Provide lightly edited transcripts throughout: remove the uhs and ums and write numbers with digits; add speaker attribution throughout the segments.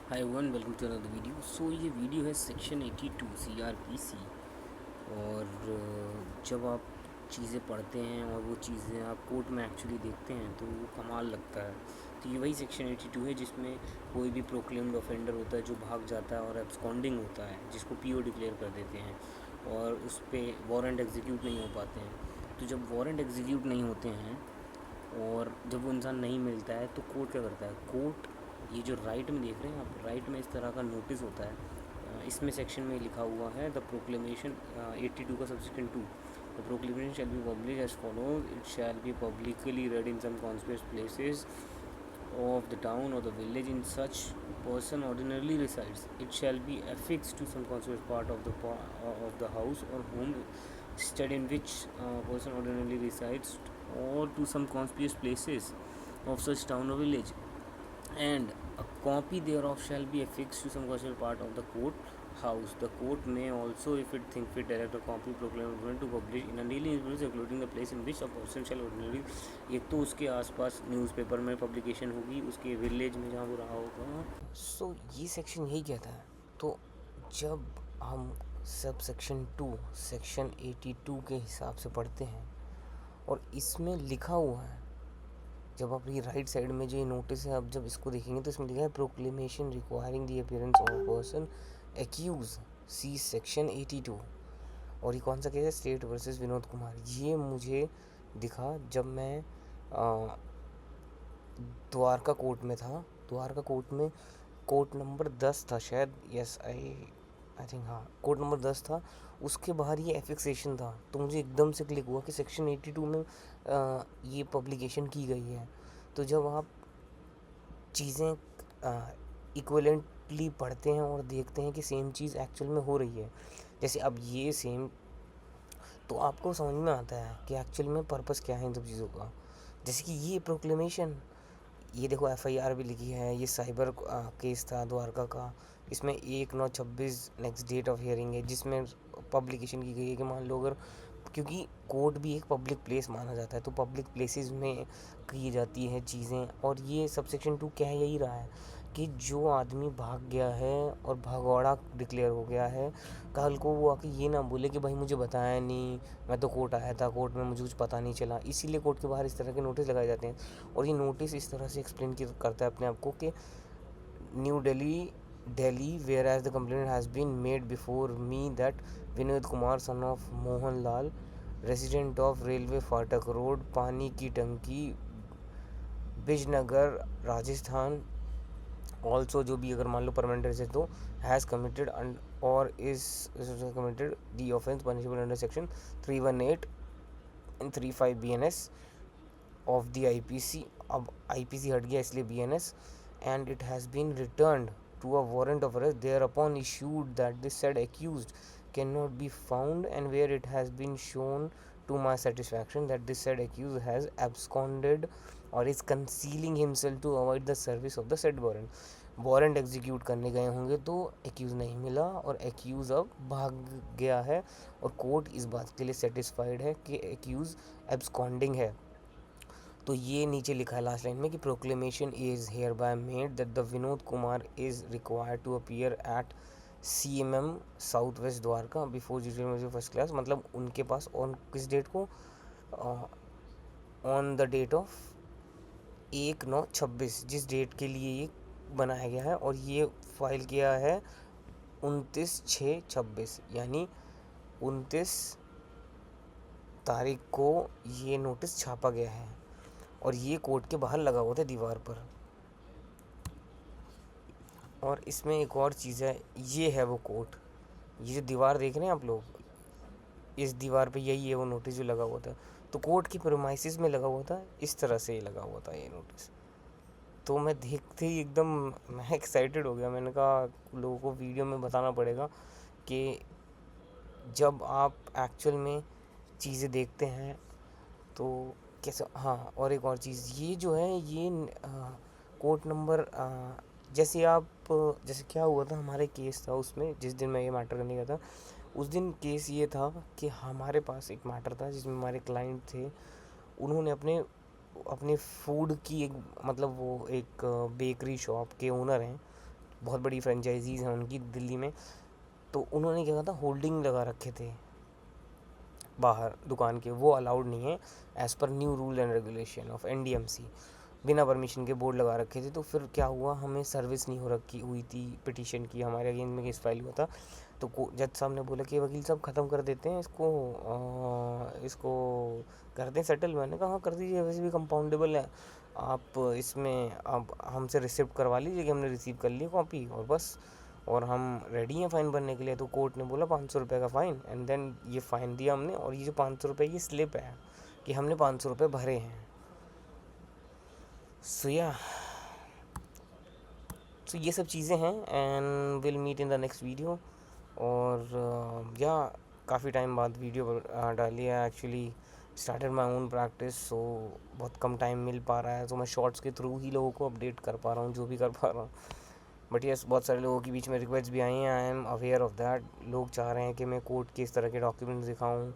Speaker 1: Hi one welcome to another video. ये video है section 82 CrPC. और जब आप चीज़ें पढ़ते हैं और वो चीज़ें आप कोर्ट में एक्चुअली देखते हैं तो वो कमाल लगता है। तो ये वही सेक्शन 82 है जिसमें कोई भी प्रोक्लेम्ड ऑफेंडर होता है जो भाग जाता है और एब्सकॉन्डिंग होता है, जिसको पीओ डिक्लेयर कर देते हैं और उस पर वारंट एग्जीक्यूट नहीं हो पाते हैं। तो जब वारंट एग्जीक्यूट नहीं होते हैं और जब वो इंसान नहीं मिलता है तो कोर्ट क्या करता है? कोर्ट, ये जो राइट में देख रहे हैं आप, राइट में इस तरह का नोटिस होता है। इसमें सेक्शन में लिखा हुआ है द प्रोक्लेमेशन 82 का subsection 2, the proclamation shall be publish as follows, it shall be publicly read in some conspicuous places of the town or the village in such person ordinarily resides. It shall be affixed to some conspicuous part of the house or home instead in which person ordinarily resides, or to some conspicuous places of such town or village, and a copy thereof shall be affixed to some conspicuous part of the court house. The court may also, if it think fit, direct a copy proclamation to publish in a daily newspaper, including the place in which a person shall ordinarily, एक तो उसके आसपास newspaper में publication होगी, उसके village में जहाँ वो रहा होगा। ये सेक्शन यही कहता है। तो जब हम सब सेक्शन 2 सेक्शन 82 के हिसाब से पढ़ते हैं और इसमें लिखा हुआ है, जब आप ये राइट साइड में जो ये नोटिस है, आप जब इसको देखेंगे तो इसमें लिखा है proclamation requiring the appearance of a person accuse, see section 82। और ये कौन सा केस है? State versus Vinod Kumar. ये मुझे दिखा जब मैं द्वारका कोर्ट में था। द्वारका कोर्ट में कोर्ट नंबर 10 था शायद, यस आई थिंक, हाँ कोर्ट नंबर 10 था। उसके बाहर ये एफिक्सेशन था, तो मुझे एकदम से क्लिक हुआ कि सेक्शन 82 में ये पब्लिकेशन की गई है। तो जब आप चीज़ें इक्वलेंटली पढ़ते हैं और देखते हैं कि सेम चीज़ एक्चुअल में हो रही है, जैसे अब ये सेम, तो आपको समझ में आता है कि एक्चुअल में पर्पस क्या है इन सब चीज़ों का। जैसे कि ये प्रोक्लेमेशन, ये देखो एफआईआर भी लिखी है, ये साइबर केस था द्वारका का। इसमें 1/9/26 नेक्स्ट डेट ऑफ हियरिंग है, जिसमें पब्लिकेशन की गई है कि मान लो अगर, क्योंकि कोर्ट भी एक पब्लिक प्लेस माना जाता है, तो पब्लिक प्लेसेस में की जाती है चीज़ें। और ये सबसेक्शन 2 कह यही रहा है कि जो आदमी भाग गया है और भगौड़ा डिक्लेयर हो गया है, कल को वो आके ये ना बोले कि भाई मुझे बताया नहीं, मैं तो कोर्ट आया था, कोर्ट में मुझे कुछ पता नहीं चला। इसीलिए कोर्ट के बाहर इस तरह के नोटिस लगाए जाते हैं। और ये नोटिस इस तरह से एक्सप्लेन करता है अपने आप को कि new Delhi whereas the complaint has been made before me that Vinod Kumar son of Mohan Lal, resident of railway फाटक रोड, पानी की टंकी, बिजनगर, राजस्थान, ऑल्सो जो भी अगर मान लो परमानेंट रेजिडेंट तो, हैज़ कमिटेड और is committed the offence punishable under section 318 and 35 BNS of the IPC। अब IPC हट गया इसलिए BNS, and it has been returned to a warrant of arrest thereupon issued that the said accused cannot be found, and where it has been shown to my satisfaction that the said accused has absconded or is concealing himself to avoid the service of the said warrant। Warrant execute करने गए होंगे तो accuse नहीं मिला और accuse अब भाग गया है, और कोर्ट इस बात के लिए सेटिस्फाइड है कि एक्यूज़ एब्सकॉन्डिंग है। तो ये नीचे लिखा है लास्ट लाइन में कि proclamation is hereby made that the Vinod Kumar is required to appear at CMM south west Dwarka before judicial magistrate first class. मतलब उनके पास ऑन किस डेट को? ऑन द डेट ऑफ 1/9/26, जिस डेट के लिए ये बनाया गया है, और ये फाइल किया है 29/6/26, यानी 29 तारीख को ये नोटिस छापा गया है और ये कोर्ट के बाहर लगा हुआ था दीवार पर। और इसमें एक और चीज़ है, ये है वो कोर्ट, ये जो दीवार देख रहे हैं आप लोग, इस दीवार पे यही है वो नोटिस जो लगा हुआ था। तो कोर्ट की प्रीमाइसिस में लगा हुआ था, इस तरह से ये लगा हुआ था ये नोटिस। तो मैं देखते ही एकदम मैं एक्साइटेड हो गया। मैंने कहा लोगों को वीडियो में बताना पड़ेगा कि जब आप एक्चुअल में चीज़ें देखते हैं तो कैसे। हाँ, और एक और चीज़, ये जो है ये कोर्ट नंबर, जैसे आप, जैसे क्या हुआ था, हमारे केस था उसमें जिस दिन मैं ये मैटर करने गया था, उस दिन केस ये था कि हमारे पास एक मैटर था जिसमें हमारे क्लाइंट थे, उन्होंने अपने अपने फूड की एक, मतलब वो एक बेकरी शॉप के ओनर हैं, बहुत बड़ी फ्रेंचाइजीज़ हैं उनकी दिल्ली में। तो उन्होंने क्या कहा था, होल्डिंग लगा रखे थे बाहर दुकान के, वो अलाउड नहीं है as per new rule and regulation of NDMC। बिना परमिशन के बोर्ड लगा रखे थे। तो फिर क्या हुआ, हमें सर्विस नहीं हो रखी हुई थी, पिटीशन की, हमारे अगेंस्ट में केस फाइल हुआ था। तो जज साहब ने बोला कि वकील साहब ख़त्म कर देते हैं इसको, इसको करते हैं सेटल। मैंने कहा हाँ कर दीजिए, वैसे भी कंपाउंडेबल है, आप इसमें आप हमसे रिसिप्ट करवा लीजिए कि हमने रिसीव कर ली कॉपी, और बस, और हम रेडी हैं फ़ाइन भरने के लिए। तो कोर्ट ने बोला 500 रुपये का फ़ाइन, एंड देन ये फ़ाइन दिया हमने, और ये जो 500 रुपये ये स्लिप है कि हमने 500 रुपये भरे हैं। सो या सो ये सब चीज़ें हैं, and will meet in the next video. और या काफ़ी टाइम बाद वीडियो डाली है, actually started my own practice, so बहुत कम टाइम मिल पा रहा है, तो मैं शॉर्ट्स के थ्रू ही लोगों को अपडेट कर पा रहा हूँ जो भी कर पा रहा हूँ। बट यस, बहुत सारे लोगों के बीच में रिक्वेस्ट भी आई हैं, I am aware of that. लोग चाह रहे हैं कि मैं कोर्ट के इस तरह के डॉक्यूमेंट्स दिखाऊं,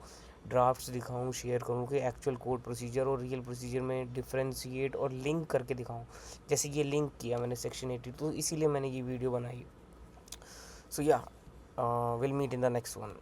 Speaker 1: ड्राफ्ट्स दिखाऊं, शेयर करूं कि एक्चुअल कोर्ट प्रोसीजर और रियल प्रोसीजर में डिफ्रेंशिएट और लिंक करके दिखाऊं। जैसे ये लिंक किया मैंने सेक्शन 80, तो इसीलिए मैंने ये वीडियो बनाई। So yeah will meet in the next one.